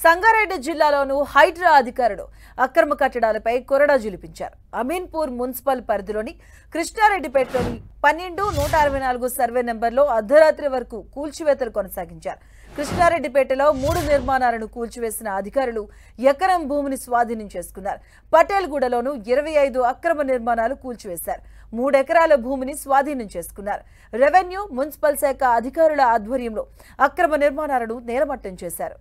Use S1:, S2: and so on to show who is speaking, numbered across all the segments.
S1: సంగారెడ్డి జిల్లాలోనూ హైడ్రా అధికారులు అక్రమ కట్టడాలపై కొరడా జులిపించారు. అమీన్పూర్ మున్సిపల్ పరిధిలోని కృష్ణారెడ్డిపేటలోని 12-164 సర్వే నెంబర్లో అర్ధరాత్రి వరకు కూల్చివేతలు కొనసాగించారు. కృష్ణారెడ్డిపేటలో 3 నిర్మాణాలను కూల్చివేసిన అధికారులు ఎకరం భూమిని స్వాధీనం చేసుకున్నారు. పటేల్గూడలోనూ 25 అక్రమ నిర్మాణాలు కూల్చివేశారు. 3 ఎకరాల భూమిని స్వాధీనం చేసుకున్నారు. రెవెన్యూ, మున్సిపల్ శాఖ అధికారుల ఆధ్వర్యంలో అక్రమ నిర్మాణాలను నేలమట్టం చేశారు.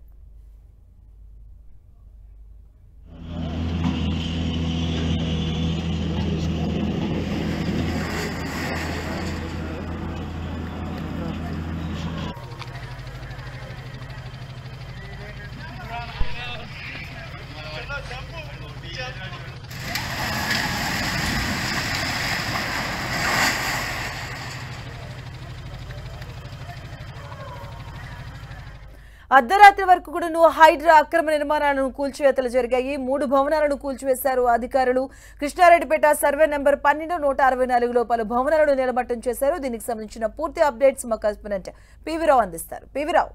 S1: అర్ధరాత్రి వరకు కూడా హైడ్రా అక్రమ నిర్మాణాలను కూల్చివేతలు జరిగాయి. 3 భవనాలను కూల్చివేశారు అధికారులు. కృష్ణారెడ్డిపేట సర్వే నెంబర్ 12-164లో పలు భవనాలను నిలబట్టం చేశారు. దీనికి సంబంధించిన పూర్తి అప్డేట్స్ మా కరెస్పాండెంట్ పివిరావు అందిస్తారు. పివిరావు,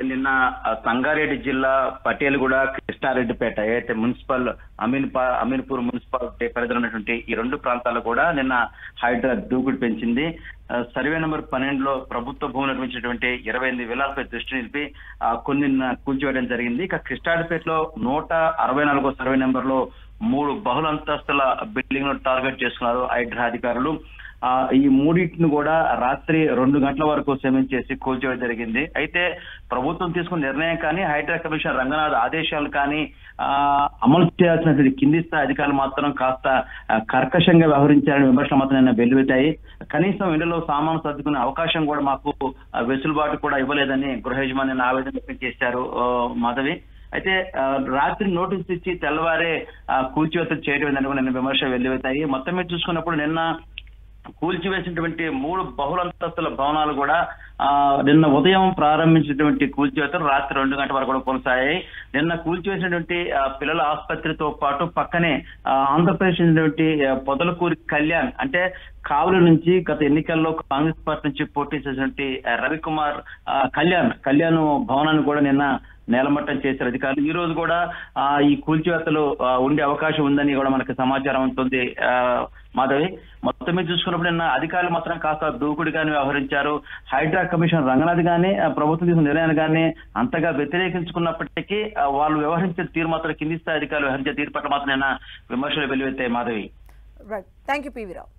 S2: నిన్న సంగారెడ్డి జిల్లా పటేల్గూడ, కృష్ణారెడ్డిపేట ఏదైతే మున్సిపల్ అమీన్పూర్ మున్సిపాలిటీ పరిధిలో ఉన్నటువంటి ఈ 2 ప్రాంతాలు కూడా నిన్న హైడ్రా దూకుడు పెంచింది. సర్వే నెంబర్ 12లో ప్రభుత్వ భూములు నిర్మించినటువంటి 28 విలాలపై దృష్టి నిలిపి కొన్ని కూల్చివేయడం జరిగింది. ఇక కృష్ణారెడ్డిపేటలో 164 సర్వే నెంబర్లో 3 బహుళంతస్తుల బిల్డింగ్ ను టార్గెట్ చేసుకున్నారు హైడ్రా అధికారులు. ఈ మూడింటిని కూడా రాత్రి 2 గంటల వరకు శ్రమించేసి కూల్చివేయడం జరిగింది. అయితే ప్రభుత్వం తీసుకున్న నిర్ణయం కానీ, హైడ్రా కమిషనర్ రంగనాథ్ ఆదేశాలు కానీ అమలు చేయాల్సినటువంటి కింది స్థాయి అధికారులు మాత్రం కాస్త కర్కశంగా వ్యవహరించారని విమర్శలు మాత్రం నిన్న వెల్లువెత్తాయి. కనీసం ఇళ్లలో సామాను సర్దుకునే అవకాశం కూడా మాకు వెసులుబాటు కూడా ఇవ్వలేదని గృహ యజమాని ఆవేదన వ్యక్తం చేశారు మాధవి. అయితే రాత్రి నోటీసు ఇచ్చి తెల్లవారే కూల్చివేతలు చేయడం కూడా నిన్న విమర్శలు వెల్లువెత్తాయి. మొత్తం మీద చూసుకున్నప్పుడు నిన్న కూల్చివేసినటువంటి 3 బహుళంతస్తుల భవనాలు కూడా నిన్న ఉదయం ప్రారంభించినటువంటి కూల్చివేతలు రాత్రి 2 గంటల వరకు కూడా కొనసాగాయి. నిన్న కూల్చివేసినటువంటి పిల్లల ఆసుపత్రితో పాటు పక్కనే ఆంధ్రప్రదేశ్ పొదలకూరి కళ్యాణ్, అంటే కావుల నుంచి గత ఎన్నికల్లో కాంగ్రెస్ పార్టీ నుంచి పోటీ చేసినటువంటి రవికుమార్ కళ్యాణ్ భవనాన్ని కూడా నిన్న నేలమట్టం చేశారు అధికారులు. ఈ రోజు కూడా ఈ కూల్చివేతలు ఉండే అవకాశం ఉందని కూడా మనకు సమాచారం ఉంటుంది మాధవి. మొత్తం మీద చూసుకున్నప్పుడు నిన్న అధికారులు మాత్రం కాస్త దూకుడుగానే వ్యవహరించారు. హైడ్రా కమిషనర్ రంగనాథ్ గానీ ప్రభుత్వం తీసుకున్న నిర్ణయాన్ని కానీ అంతగా వ్యతిరేకించుకున్నప్పటికీ వాళ్ళు వ్యవహరించే తీరు మాత్రం కింది స్థాయి అధికారులు వ్యవహరించే తీరు పట్ల మాత్రం నిన్న విమర్శలు వెల్లువెత్తాయి మాధవి.
S1: Thank you పివిరావు.